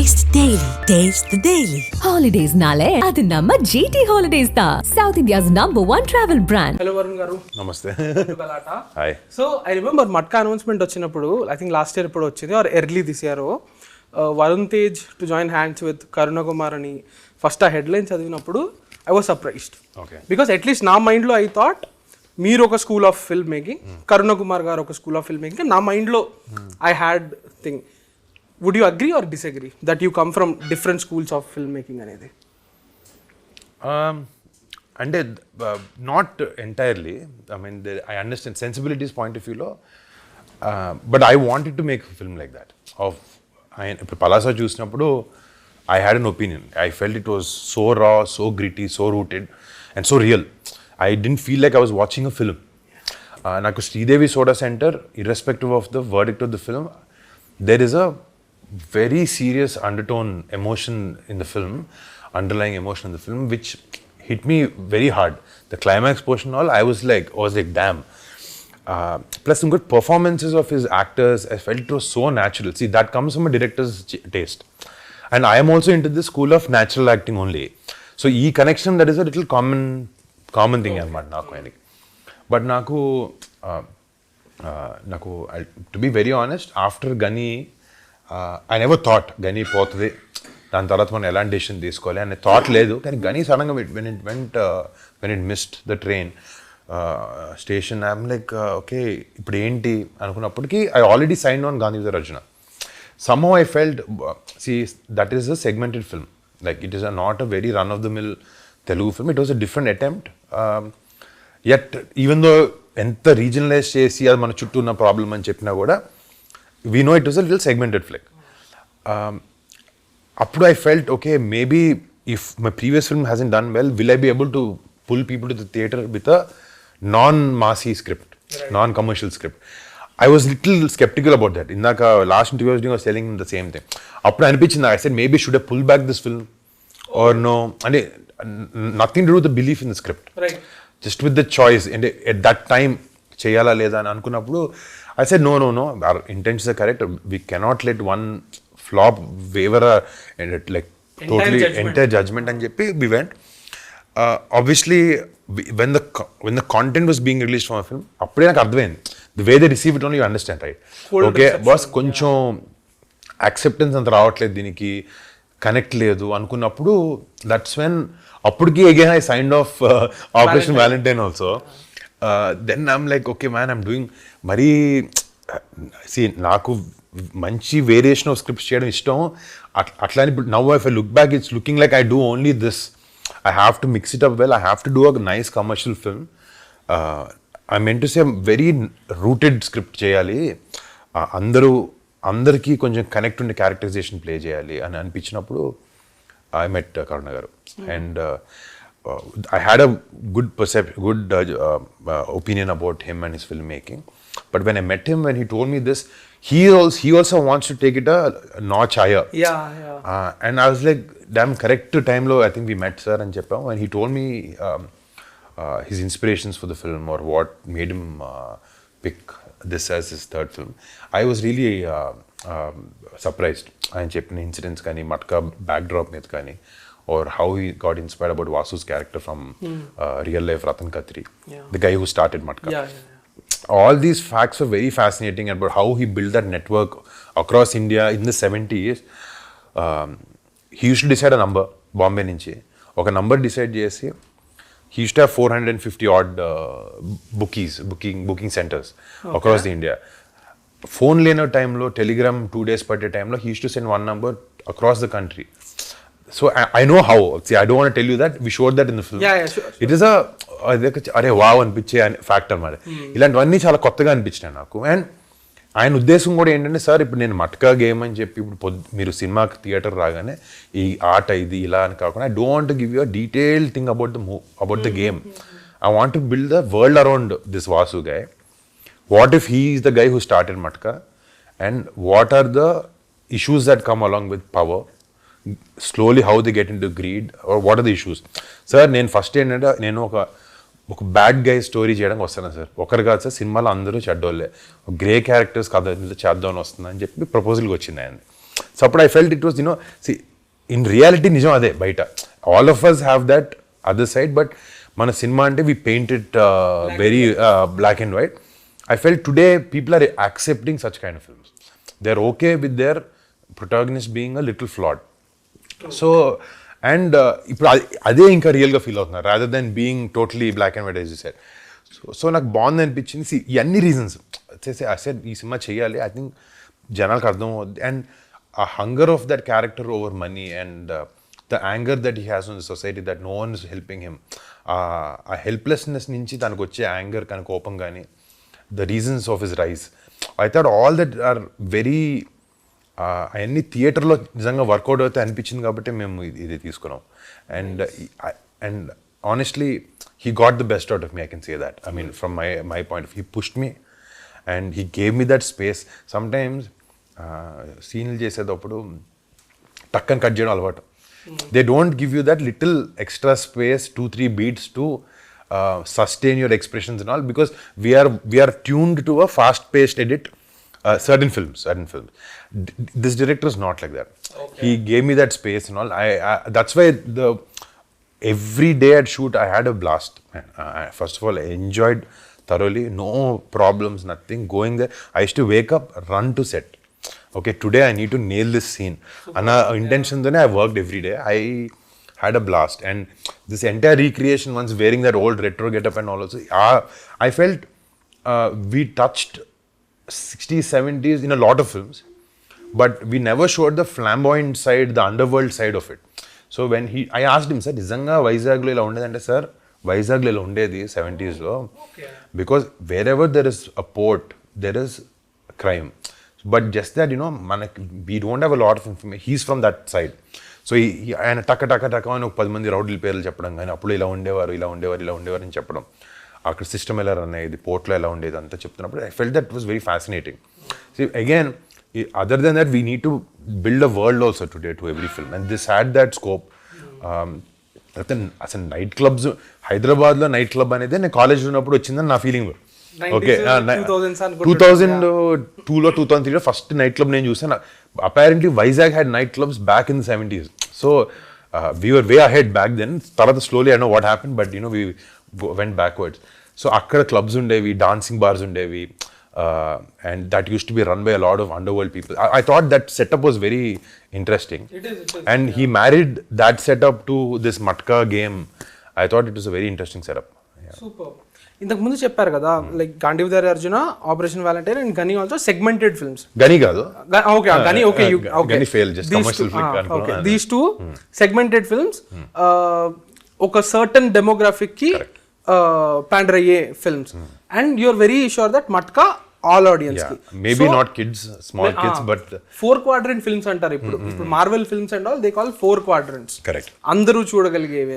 Taste the Daily. Holidays nale adu namma GT Holidays da South India's #1 travel brand. Hello Varun garu. Namaste. Galatta. Hi. So I remember Matka announcement వచ్చినప్పుడు I think last year ఇప్పుడు వచ్చింది or early this year Varun Tej to join hands with Karuna అని first ఆ headline చదివినప్పుడు I was surprised. Okay. Because at least నా మైండ్లో I thought మీరు ఒక స్కూల్ ఆఫ్ ఫిల్మ్ మేకింగ్ కరుణ కుమార్ గారు ఒక స్కూల్ ఆఫ్ ఫిల్మ్ మేకింగ్ నా మైండ్లో I had thing. Would you agree or disagree that you come from different schools of filmmaking అనేది? అంటే not entirely. I mean, I understand sensibilities point of view లో, but I wanted to make a film like that. ఇప్పుడు పలాసా చూసినప్పుడు I had an opinion. I felt it was so raw, so gritty, so rooted and so real. I didn't feel like I was watching a film. నాకు Sridevi soda centre, irrespective of the verdict of the film, there is a very serious undertone emotion in the film, underlying emotion in the film, which hit me very hard. The climax portion, all I was like damn. Plus some good performances of his actors. I felt it was so natural. See, that comes from a director's taste, and I am also into this school of natural acting only. So e connection, that is a little common thing anamata. But naku to be very honest, after Gani, I never thought Gani పోతుంది, దాని తర్వాత మనం ఎలాంటి decision తీసుకోవాలి అనే thought లేదు. కానీ గని సడన్గా when it missed the train station, I'm like okay, ఇప్పుడు ఏంటి అనుకున్నప్పటికీ I already signed on Gandhi with Arjuna. Somehow I felt, see, that is a segmented film. Like it is not a very run-of-the-mill Telugu film. It was a different attempt. Yet even though ఎంత రీజనలైజ్ చేసి అది మన చుట్టూ ఉన్న problem అని చెప్పినా కూడా, we know it was a little segmented flick. Appudu I felt, okay, maybe if my previous film hasn't done well, will I be able to pull people to the theatre with a non-massy script, right, non-commercial script? I was little skeptical about that. Indaka last interview I was telling him the same thing. Appudu anipichinda, I said maybe should I pull back this film or no? And nothing to do with the belief in the script. Right. Just with the choice. And at that time cheyala leda ani anukunnappudu I said, no, our intentions are correct. We cannot let one flop waver like totally entire judgment and jeppi we went. Obviously, when the content was being released from a film, appude నాకు అర్థమైంది. The way they receive it only you understand, right? Okay, boss కొంచెం acceptance అంత రావట్లేదు, దీనికి connect లేదు అనుకున్నప్పుడు, that's when అప్పటికి again I signed off Operation Valentine also. Then I'm like, okay man, I'm doing మరీ, see, నాకు మంచి వేరియేషన్ ఆఫ్ స్క్రిప్ట్స్ చేయడం ఇష్టం. అట్లా now if I look back, it's looking like I do only this. I have to mix it up well. I have to do a nice commercial film. I meant to say very rooted script చేయాలి, అందరికీ కొంచెం connect ఉండే characterisation play చేయాలి అని అనిపించినప్పుడు I met కరుణ గారు. And I had a good opinion about him and his filmmaking. But when I met him, when he told me this, he also wants to take it a notch higher. Yeah. And I was like, damn, correct time lo I think we met sir and cheppa, when he told me his inspirations for the film or what made him pick this as his third film. I was really surprised. ఆయన చెప్పిన incidents కానీ, matka backdrop మీద కానీ, or how he got inspired about Vasu's character from real life Ratan Khatri, the guy who started Matka. Yeah. All these facts are very fascinating about how he built that network across India in the 70s. He used to decide a number, Bombay nunchi oka number decide chesi, he used to have 450 odd booking centers across the India. Phone lane time lo, telegram 2 days per day time lo, he used to send one number across the country. So I know how. See, I don't want to tell you that. We showed that in the film. Yeah, sure. It is అరే wow అనిపించే factor మరి. ఇలాంటివన్నీ చాలా కొత్తగా అనిపించినాయి నాకు. And ఆయన ఉద్దేశం కూడా ఏంటంటే, సార్ ఇప్పుడు నేను మట్కా గేమ్ అని చెప్పి ఇప్పుడు మీరు సినిమాకి థియేటర్ రాగానే ఈ ఆట ఇది ఇలా అని కాకుండా, I don't want to give you a detailed thing about the game. I want to build the world around this Vasu guy. What if he is the guy who started Matka, and what are the issues that come along with power, slowly how they get into greed, or what are the issues. Sir, నేను first ఏంటంటే, నేను ఒక bad guy story చేయడానికి వస్తాను sir. ఒకరు కాదు sir, సినిమాలో అందరూ చెడ్డోళ్ళే, గ్రే క్యారెక్టర్స్ కథ మీద చేద్దామని వస్తుందని చెప్పి ప్రపోజల్కి వచ్చింది ఆయన. సో అప్పుడు I felt it was see in reality నిజం అదే బయట all of us have that other side but మన సినిమా అంటే we paint it very black and white I felt today people are accepting such kind of films they are okay with their protagonist being a little flawed so and ఇప్పుడు అదే ఇంకా రియల్గా feel అవుతున్నారు rather than being totally black and white as you said so నాకు బాగుంది అనిపించింది ఇవన్నీ reasons వచ్చేసి అసెడ్ ఈ సినిమా చేయాలి ఐ థింక్ జనాలకు అర్థం అవుద్ది అండ్ ఆ hunger of that character over money and the anger that he has on the society that no one is helping him ఆ హెల్ప్లెస్నెస్ నుంచి తనకు వచ్చే యాంగర్ కానీ కోపం కానీ the reasons of his rise I thought all that are very అవన్నీ థియేటర్లో నిజంగా వర్కౌట్ అవుతే అనిపించింది కాబట్టి మేము ఇది తీసుకున్నాం and and honestly he got the best out of me, I can say that. I mean, from my point of view, he pushed me and he gave me that space. Sometimes, scenes చేసేటప్పుడు టక్కని cut చేయడం అలవాటు. They don't give you that little extra space, 2-3 beats to sustain your expressions and all because we are tuned to a fast-paced edit. Certain films. This director is not like that. Okay. He gave me that space and all. That's why every day at shoot I had a blast. First of all, I enjoyed thoroughly, no problems, nothing. Going there, I used to wake up, run to set. Okay, today I need to nail this scene. And intention then I worked every day. I had a blast. And this entire recreation, once wearing that old retro getup and all also, I felt we touched 60s, 70s in a lot of films. But we never showed the flamboyant side, the underworld side of it. So when I asked him sir నిజంగా వైజాగ్లో ఇలా ఉండేదంటే sir వైజాగ్లో ఇలా ఉండేది 70sలో because wherever there is a port there is crime but just that మనకి we don't have a lot of information he's from that side so ఆయన టక్క అని ఒక 10 మంది రౌడీల పేర్లు చెప్పడం కానీ అప్పుడు ఇలా ఉండేవారు అని చెప్పడం అక్కడ సిస్టమ్ ఎలా రన్ అయ్యేది పోర్ట్లో ఎలా ఉండేది అంతా చెప్తున్నప్పుడు I felt that was very fascinating so again other than that we need to build a world also today to every film and this had that scope అసలు నైట్ క్లబ్స్ హైదరాబాద్లో night club అనేది నేను college ఉన్నప్పుడు వచ్చిందని నా feeling okay 2002లో 2003లో first night club నేను చూసాను apparently Vizag had night clubs back in the 70s so we were way ahead back then తర్వాత slowly I know what happen but we went backwards so అక్కడ clubs ఉండేవి dancing bars ఉండేవి and that used to be run by a lot of underworld people. I thought that setup was very interesting. It is, and he married that setup to this Matka game. I thought it was a very interesting setup. Yeah. Super. ఇంతకు ముందు చెప్పారు కదా like Gandhivadhari Arjuna Operation Valentine and Ghani also segmented films Ghani కాదు okay Ghani okay Ghani fail just commercial flick okay these two segmented films ఒక certain demographic కి pander అయ్యే films and you are very sure that Matka all audience కి maybe not kids small kids but 4 quadrant films అంటారు ఇప్పుడు Marvel films and all they call 4 quadrants correct అందరూ చూడగలిగేవి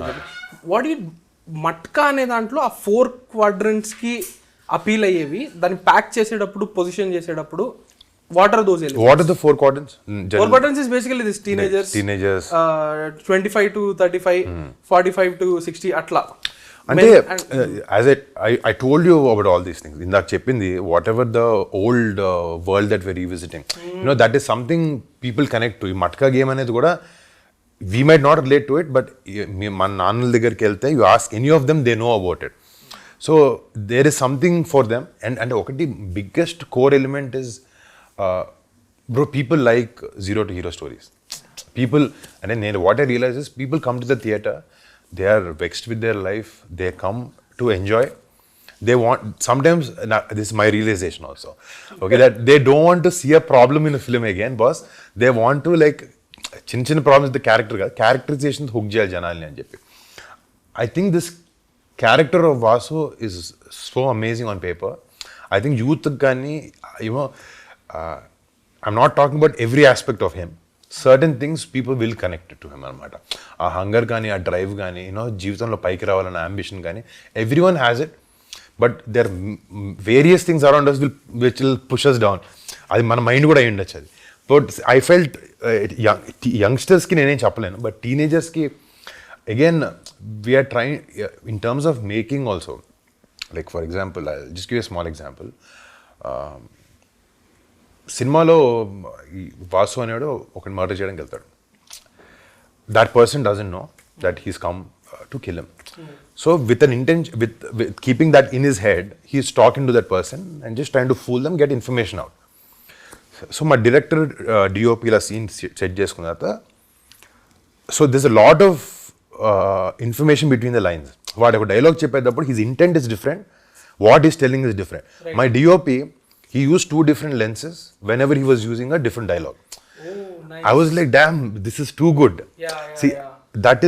what you matka అనే దాంట్లో ఆ 4 quadrants కి అపీల్ అయ్యేవి దాన్ని ప్యాక్ చేసేటప్పుడు పొజిషన్ చేసేటప్పుడు what are those elements? What are the 4 quadrants? 4 quadrants is basically this teenagers 25 to 35 45 to 60 అట్లా అంటే as I told you about all these things ఇందాక చెప్పింది whatever the old world that were revisiting that is something people connect to ఈ matka game అనేది కూడా we might not relate to it but మన నాన్నల దగ్గరికి వెళ్తే you ask any of them they know about it so there is something for them and ఒకటి biggest core element is bro people like zero to hero stories people అంటే నేను what I realize is people come to the theatre they are vexed with their life, they come to enjoy, they want sometimes this is my realization also okay that they don't want to see a problem in a film again boss they want to like chin problems the characterization hook cheyal janalni ani cheppi I think this character of Vasu is so amazing on paper I think youth gani I'm not talking about every aspect of him certain things people will connect to him అనమాట ఆ hunger కానీ ఆ drive కానీ జీవితంలో పైకి రావాలన్న ambition కానీ everyone has it but there various things around us which will push us down అది మన మైండ్ కూడా అయి ఉండొచ్చు అది బట్ ఐ ఫెల్ట్ యంగ్స్టర్స్కి నేనేం చెప్పలేను బట్ టీనేజర్స్కి again we're trying in terms of making also like for example I just give a small example సినిమాలో ఈ వాసు అనేవాడు ఒకటి మర్డర్ చేయడానికి వెళ్తాడు. That person doesn't know that he's come to kill him. So with an intention, with keeping that in his head, he's talking to that person and just trying to fool them, get information out. So మా director డిఓపిలా scene set చేసుకున్న తర్వాత, so this a lot of information between the lines. వాడు ఒక dialogue చెప్పేటప్పుడు his intent is different, what is telling is different. My DOP, he used 2 different lenses whenever he was using a different dialogue. Oh, nice. I was like, damn, this is too good. See, that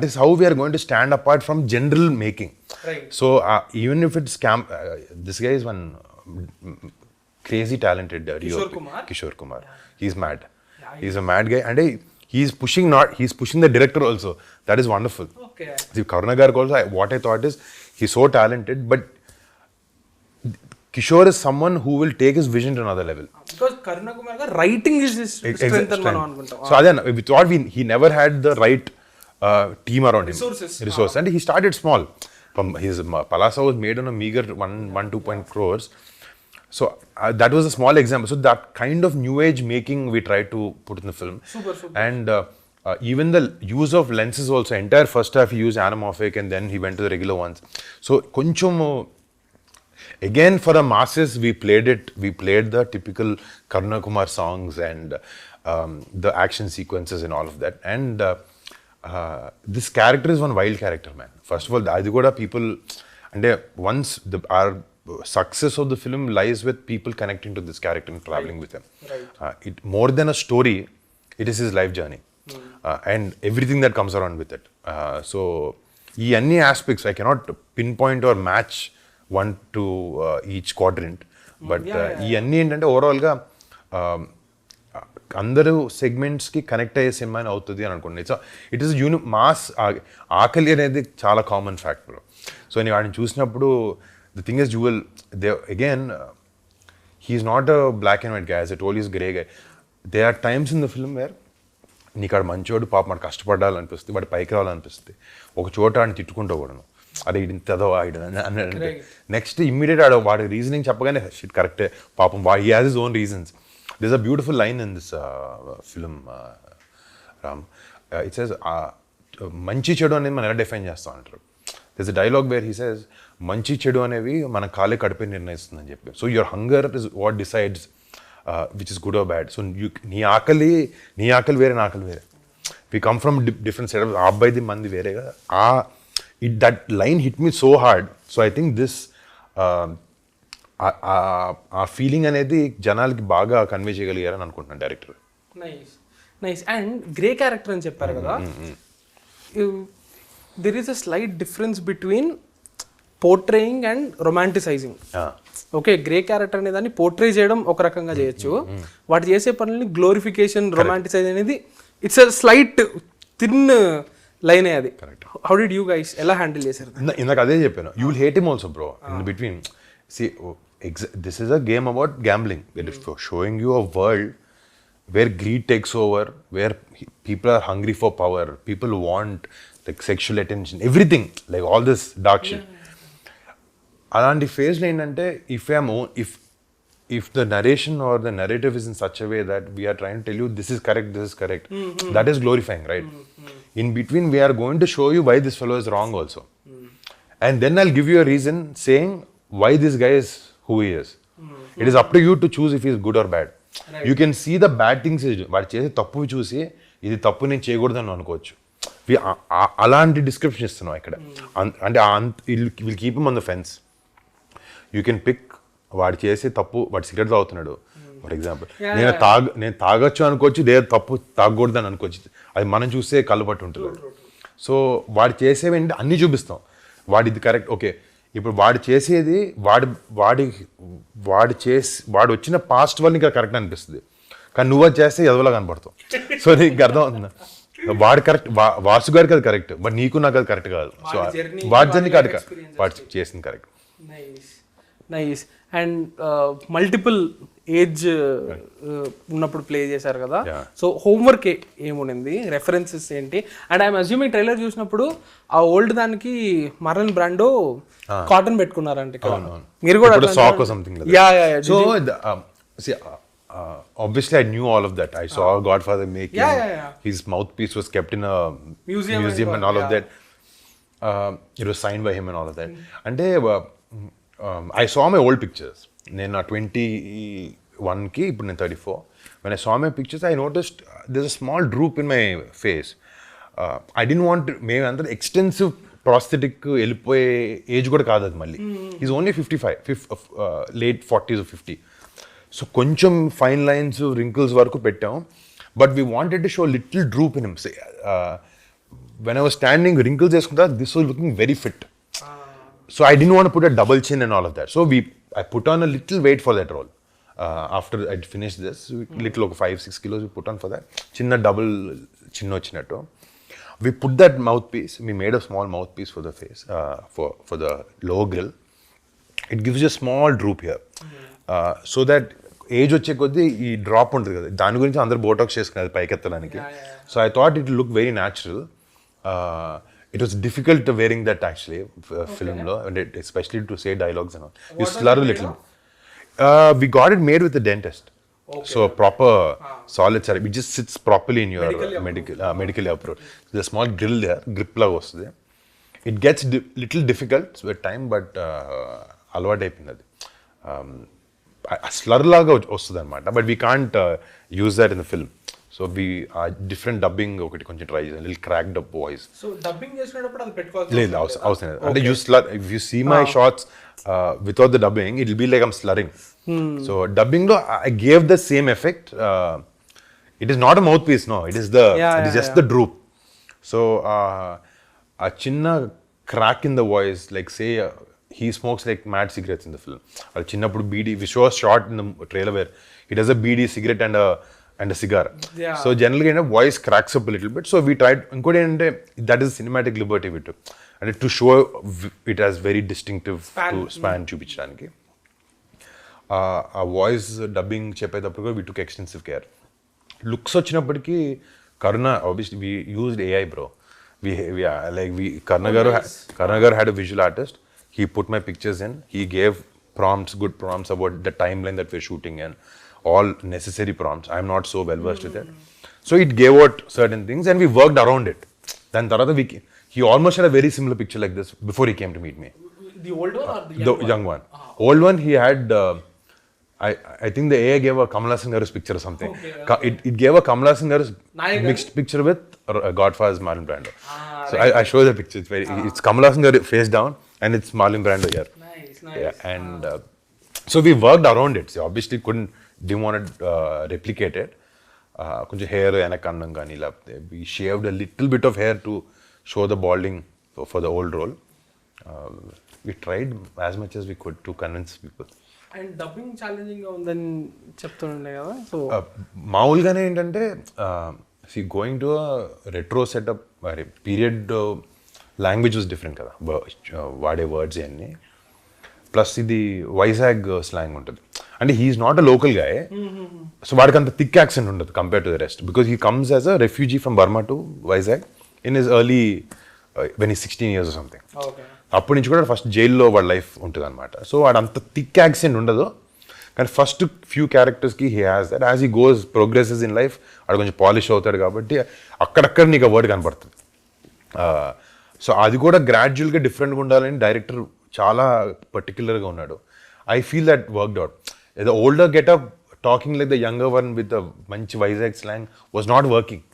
is how we are going to stand apart from general making. Right. So even if it's this guy is one crazy talented DOP. Kishore Kumar. Yeah. He's mad. Yeah, he's a mad guy, and he's pushing the director also. That is wonderful. Okay. See, Karunagar also, what I thought is, he's so talented, but Kishore is someone who will take his vision to another level. Because Karuna Kumar writing is his strength and manam anukuntam. So then we thought he never had the right team around resources. And he started small. From his Palasa was made on a meager 1-2 crores. So that was a small example. So that kind of new age making we tried to put in the film. Super. And even the use of lenses also. Entire first half he used anamorphic and then he went to the regular ones. So koncham. Again, for the masses, we played the typical Karuna Kumar songs and the action sequences and all of that. And this character is one wild character, man. First of all, adi kuda people, and once our success of the film lies with people connecting to this character and traveling with him. Right. It more than a story, it is his life journey, and everything that comes around with it. So, ee any aspects I cannot pinpoint or match one to each quadrant, but ఇవన్నీ ఏంటంటే ఓవరాల్గా అందరూ సెగ్మెంట్స్కి connect అయ్యే cinema అని అవుతుంది అని అనుకోండి. So it is mass. ఆకలి అనేది చాలా కామన్ ఫ్యాక్టర్. సో నేను వాడిని చూసినప్పుడు the thing is jewel they again, he's not a black and white గా, as I told is grey గా. There are times in the film where నీకు ఆడు మంచోడు, పాప మనకు కష్టపడాలనిపిస్తుంది, వాడి పైకి రావాలనిపిస్తుంది. ఒక చోట ఆడిని తిట్టుకుంటూ కూడాను, అరే ఇంతదో అంటే నెక్స్ట్ ఇమ్మీడియట్ వాడి రీజనింగ్ చెప్పగానే షిట్ కరెక్టే పాపం, he has his own reasons. This a beautiful line in this film Ram. It says మంచి చెడు అనేది మనం ఎలా డిఫైన్ చేస్తాం అంటారు. This a dialogue where he says మంచి చెడు అనేవి మన కాలే కడిపే నిర్ణయిస్తుంది అని చెప్పి. So your hunger is what decides which is good or bad. So నీ ఆకలి వేరే, నా ఆకలి వేరే. We come from different side. ఆ అబ్బాయిది మంది వేరే కదా. That line hit me so hard. So I think this ఆ ఫీలింగ్ అనేది జనాలకి బాగా కన్వే చేయగలిగారని అనుకుంటున్నాను director. Nice. And grey character అని చెప్పారు కదా, there is a slight difference between portraying and romanticising. Okay, grey character అనే దాన్ని పోర్ట్రే చేయడం ఒక రకంగా చేయొచ్చు, వాటి చేసే పనులని గ్లోరిఫికేషన్, రొమాంటిసైజ్ అనేది ఇట్స్ అ స్లైట్ థిన్ లైనే అది. హౌ డిడ్ యూ గైస్ ఎలా హ్యాండిల్ చేశారు? ఇందాక అదే చెప్పాను, you will hate him also bro in between. See this is a game about gambling. It is showing you a world where greed takes over, where people are hungry for power, people want like sexual attention, everything like all this dark shit. అలాంటి ఫేజ్లో ఏంటంటే if the narration or the narrative is in such a way that we are trying to tell you this is correct, that is glorifying, right? In between we are going to show you why this fellow is wrong also, and then I'll give you a reason saying why this guy is who he is. It is up to you to choose if he is good or bad. Right. You can see the bad things వాడు చేసే తప్పు చూసి ఇది తప్పు నేను చేయకూడదని అనుకోవచ్చు. అలాంటి డిస్క్రిప్షన్ ఇస్తున్నాం ఇక్కడ. అంటే will keep him on the fence. You can pick వాడు చేసే తప్పు, వాడు సిగరెట్ తాగుతున్నాడు ఫర్ ఎగ్జాంపుల్, నేను తాగొచ్చు అనుకోవచ్చు, లేదా తప్పు తాగకూడదు అని అనుకోవచ్చు. అది మనం చూస్తే కళ్ళు పట్టు ఉంటుంది. సో వాడు చేసేవి అన్నీ చూపిస్తాం. వాడు ఇది కరెక్ట్, ఓకే ఇప్పుడు వాడు చేసేది వాడు వచ్చిన పాస్ట్ వల్ల ఇంకా కరెక్ట్ అనిపిస్తుంది, కానీ నువ్వు అది చేస్తే ఎదవలా కనపడతావు. సో నీకు అర్థం అవుతుంది, వాడు కరెక్ట్, వాసు గారికి అది కరెక్ట్, బట్ నీకు నాకు అది కరెక్ట్ కాదు. సో వాడి జర్నీ కాదు, వాడు చేసింది correct. Nice. And multiple age ఉన్నప్పుడు ప్లే చేశారు కదా, సో హోంవర్క్ ఏముంది, రెఫరెన్సెస్ ఏంటి? అండ్ ఐఎమ్ అజ్యూమింగ్ ట్రైలర్ చూసినప్పుడు ఆ ఓల్డ్ దానికి మరన్ బ్రాండో కాటన్ పెట్టుకున్నారంటే మీరు కూడా soak something. So See, obviously I knew all of that. I saw Godfather making. Yeah. His mouthpiece was kept in a Museum and all of that. It was signed by him and all of that. And I saw my old pictures. నేను 21కి ఇప్పుడు నేను 34. When I saw my pictures, I noticed there's a small droop in my face. I didn't want to, మేము అందరూ extensive prosthetic వెళ్ళిపోయే age కూడా కాదు అది మళ్ళీ. Is only 55, late 40s or 50. So కొంచెం ఫైన్ లైన్స్ రింకిల్స్ వరకు పెట్టాం, but we wanted to show little droop in him. When I was standing wrinkles వేసుకుంటా, this was looking very fit. So I didn't want put a double chin and all of that. So I put on a little weight for that role. After I'd finished this, little ఒక 5-6 kilos we put on for that. చిన్న double చిన్న వచ్చినట్టు. We put that mouthpiece, we made a small mouthpiece for the face, for the lower grill. It gives you a small droop here. So that age వచ్చే కొద్దీ ఈ drop ఉంటుంది కదా, దాని గురించి అందరు బోటాక్స్ చేసుకునేది పైకెత్తడానికి. So I thought it look very natural. It was difficult wearing that actually, film lo, and especially to say dialogues and all. You slur a little. We got it made with a dentist. Okay. So a proper solid ceramic. It just sits properly in your medically approved. There's a small grill there, grip la vastadi. It gets little difficult with time, but alwat ayipindi adi. Slur laga vastadi anamata, but we can't use that in the film. So we different dubbing ఒకటి కొంచెం try చేసాం, little cracked up voice. So dubbing చేసినప్పుడు అది పెట్టుకోవాలి లేదు అవసరం లేదు. అంటే you slur, if you see my shorts without the dubbing it will be like I'm slurring. So dubbing లో I gave the same effect. It is not a mouthpiece, no, it is just the droop. So ఆ చిన్న crack in the voice, like say he smokes like mad cigarettes in the film. Al chinnappudu BD, we show a shot in the trailer where he does a BD cigarette and a cigar. Yeah. So generally voice cracks up a little bit. So we tried, inkodi ante that is cinematic liberty we took, and to show it as very distinctive to span chupichadaniki. A voice dubbing cheppedappudu we took extensive care. Looks vachinappadiki Karuna, obviously we used AI, bro. Karuna garu had a visual artist. He put my pictures in. He gave good prompts about the timeline that we're shooting in. All necessary prompts. I'm not so well versed with it. So it gave out certain things and we worked around it. Then tarata he almost had a very similar picture like this before he came to meet me. The old one or the young one? Old one he had, I think the AI gave a Kamal Haasan Garu's picture or something. Okay. It gave a Kamal Haasan Garu's mixed picture with Godfather's Marlon Brando. So right. I show the picture. It's Kamal Haasan Garu face down and it's Marlon Brando here. Nice. Yeah, and so we worked around it. So obviously didn't want to replicate it. Konja hair enakannam gaani lapte we shaved a little bit of hair to show the balding for the old role. We tried as much as we could to convince people. And dubbing challenging ga undani cheptunde kada. So మామూలుగానే ఏంటంటే see going to a retro setup period language was different కదా, వాడే words అన్నీ. Plus ఇది Vizag slang ఉంటుంది. అంటే he is not a local guy, so వాడికి అంత థిక్ యాక్సెంట్ ఉండదు compare to the rest, because he comes as a refugee from Burma to Vizag in his early when he 16 years or something. అప్పటి నుంచి కూడా first జైల్లో వాడి లైఫ్ ఉంటుంది అనమాట. సో వాడు అంత థిక్ యాక్సెంట్ ఉండదు, కానీ ఫస్ట్ ఫ్యూ క్యారెక్టర్స్కి he has that. As he goes progresses in life వాడు కొంచెం పాలిష్ అవుతాడు కాబట్టి అక్కడక్కడ నీకు ఆ వర్డ్ కనపడుతుంది. సో అది కూడా గ్రాడ్యువల్గా డిఫరెంట్గా ఉండాలని డైరెక్టర్ చాలా పర్టిక్యులర్గా ఉన్నాడు. I feel that worked out. The older getup talking like the younger one with the మంచి Vizag slang was not working.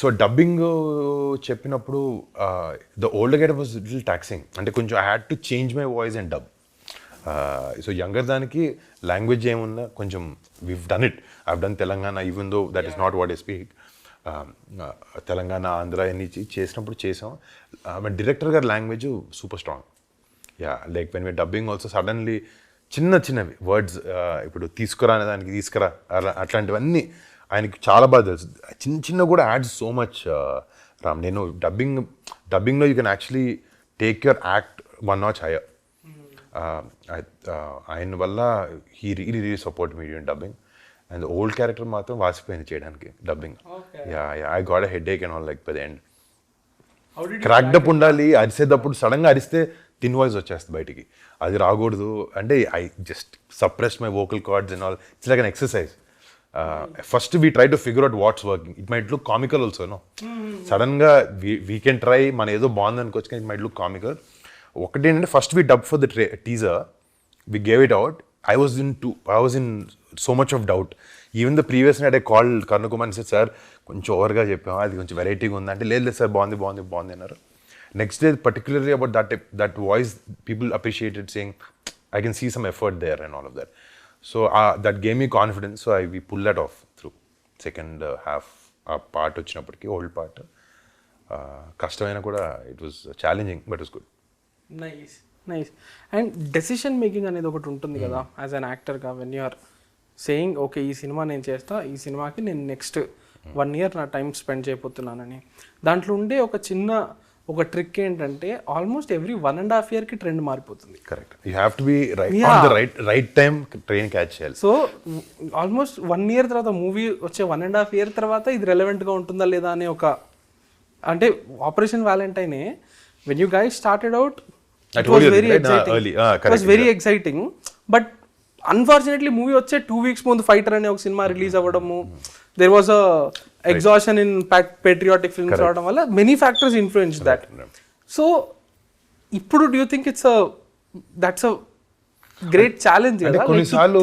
So dubbing చెప్పినప్పుడు the older getup was little taxing. అంటే కొంచెం I had to change my voice and dub. So younger దానికి language ఏమున్నా కొంచెం we've done it. I have done Telangana even though that is not what I speak. Telangana Andhra అన్ని చేసినప్పుడు చేసాం. But director గారి language super strong. Yeah, like when we dubbing also suddenly చిన్నవి words, ఇప్పుడు తీసుకురా అనే దానికి తీసుకురా అట్లాంటివన్నీ ఆయనకి చాలా బాగా తెలుసు. చిన్న కూడా యాడ్స్ సో మచ్. రామ్, నేను డబ్బింగ్లో you can actually take your act 1 notch higher. ఆయన వల్ల he really support me in dubbing. And old character మాత్రం వాసిపోయింది చేయడానికి dubbing. Yeah, I got a headache and all like by the end. Cracked up ఉండాలి, అరిసేటప్పుడు సడన్గా అరిస్తే thin voice వచ్చేస్తుంది బయటికి, అది రాకూడదు అంటే I just suppress my vocal cords and all. It's like an exercise. First we try to figure out what's working. It might look comical also, no సడన్గా వీ కెన్ ట్రై, మన ఏదో బాగుంది అనుకోవచ్చు, కానీ ఇట్ మైట్ లుక్ కామికల్. ఒకటి ఏంటంటే first we dub for the teaser, we gave it out. I was in so much of doubt. Even the previous night I called Karna Kumar and said, sir, కొంచెం ఓవర్గా చెప్పాము, అది కొంచెం వెరైటీగా ఉంది అంటే, లేదు సార్ బాగుంది అన్నారు. Next day particularly about that voice, people appreciated, saying I can see some effort there and all of that. So that gave me confidence. So we pulled that off through second half. ఆ part వచ్చినప్పటికీ old part కష్టమైనా కూడా it was challenging but it's good. Nice. And decision making అనేది ఒకటి ఉంటుంది కదా as an యాక్టర్గా, when you're saying okay ఈ సినిమా నేను చేస్తా, ఈ సినిమాకి నేను నెక్స్ట్ 1 year నా టైం స్పెండ్ చేయబోతున్నానని. దాంట్లో ఉండే ఒక ట్రిక్ ఏంటంటే ఆల్మోస్ట్ ఎవ్రీ 1.5 yearకి ట్రెండ్ మారిపోతుంది. Correct, you have to be on the right time train catch చేయాలి. సో ఆల్మోస్ట్ 1 year తర్వాత మూవీ వచ్చే 1.5 year తర్వాత ఇది రెలవెంట్గా ఉంటుందా లేదా అనే ఒక, అంటే ఆపరేషన్ వ్యాలంటైనే when you guys started out it was very exciting, but unfortunately movie వచ్చే 2 weeks ముందు ఫైటర్ అనే ఒక సినిమా రిలీజ్ అవ్వడము, there was exhaustion in patriotic films రావడం వల్ల many factors influence that. So ఇప్పుడు do you think that's a great challenge కదా? కొన్నిసార్లు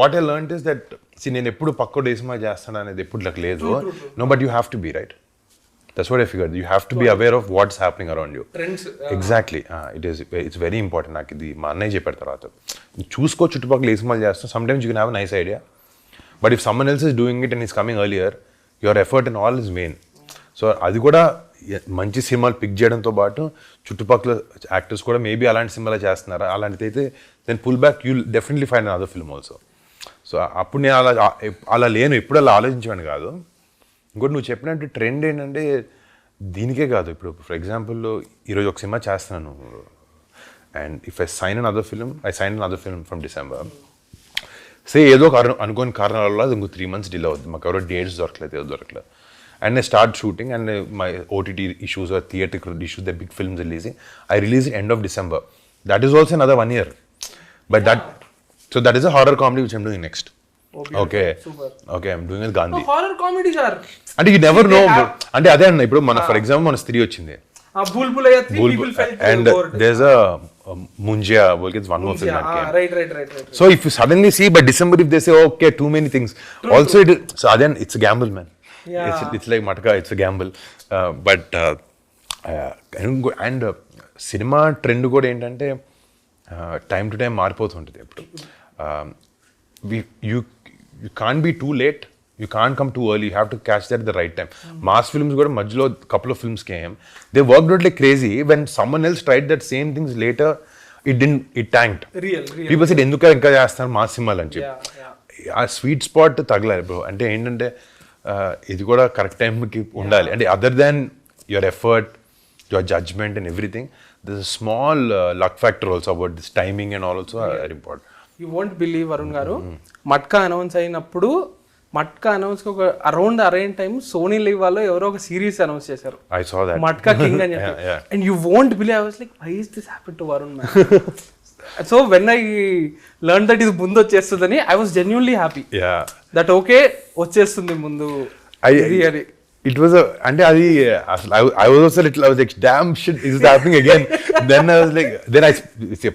what I learned is that నేను ఎప్పుడు పక్కోడు సినిమా చేస్తాను అనేది ఎప్పుడు నాకు లేదు. No, but you have to B right. That's what I figured. You have to be aware of what's happening around you. Trends. Exactly. It's very important. నాకు ఇది మా అన్నయ్య చెప్పారు తర్వాత. చూసుకో చుట్టుపక్కల ఏ సినిమాలు చేస్తాం. Sometimes you can have a nice idea. But if someone else is doing it and is coming earlier, your effort and all is vain. So అది కూడా మంచి సినిమాలు పిక్ చేయడంతో పాటు చుట్టుపక్కల యాక్టర్స్ కూడా మేబీ అలాంటి సినిమాలు చేస్తున్నారా, అలాంటిది అయితే then pull back you definitely find another film also. So అప్పుడు నేను అలా లేను, ఎప్పుడు అలా ఆలోచించాను కాదు. ఇంకోటి నువ్వు చెప్పినట్టు ట్రెండ్ ఏంటంటే దీనికే కాదు, ఇప్పుడు ఫర్ ఎగ్జాంపుల్ ఈరోజు ఒక సినిమా చేస్తున్నాను and if I sign another film from December, say ఏదో అనుకోని కారణాల వల్ల అది ఇంకో 3 months డిలే అవుతుంది, మాకు ఎవరో డేట్స్ దొరకలేదు and I start shooting and my OTT issues or theatrical issues, the big films releasing, I release end of December. That is also another 1 year. But that is a horror comedy which I'm doing next. Okay, I'm doing with Gandhi. Horror comedies are, అంటే you never know. అంటే అదే అన్న, ఇప్పుడు మన for example మన స్త్రీ వచ్చింది and there's a Munjia, it's one more film that came. Right. So if you suddenly see by December, if they say okay too many things, also so then it's a gamble, man. It's like Matka, it's a gamble. But and cinema trend కూడా ఏంటంటే time to time మారిపోతుంటుంది. ఎప్పుడు you can't be too late, you can't come too early, you have to catch that at the right time. Mass films కూడా మధ్యలో couple of films came, they worked out like crazy. When someone else tried that same things later, it tanked. Real. People said ఎందుకు ఇంకా చేస్తారు mass సినిమాలు అని చెప్పి. ఆ sweet spot తగలాలి bro. అంటే ఏంటంటే ఇది కూడా కరెక్ట్ టైంకి ఉండాలి. అంటే other than your effort, your judgement and everything, this a small luck factor also about this timing and all also very important. You won't believe Varun garu, Matka announce అయినప్పుడు, మట్కా అనౌన్స్ ఒక around time Sony LIV వాళ్ళు ఎవరో ఒక series announce చేశారు, I saw that. Matka king అని చెప్పి. And you won't believe, I was like why is this happened to Varun man? So when I learned that ఇది ముందు వచ్చేస్తుందని, I was genuinely happy. That okay వచ్చేస్తుంది ముందు. It was అంటే అది I was also little, I was like damn shit, is this happening again? Then I was like,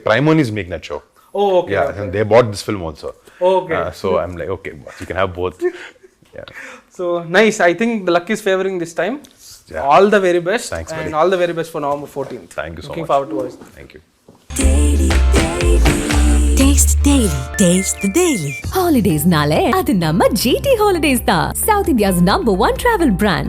Primon is making that show. Oh, okay. Yeah, and they bought this film also. Okay. So I'm like, okay, you can have both. Yeah. So nice. I think the luck is favoring this time. Yeah. All the very best. Thanks, and buddy. all the very best for November 14th. Thank you so Looking much. forward to watch. Thank you. Taste the daily. Holidays nale adu namma GT Holidays da, South India's #1 travel brand.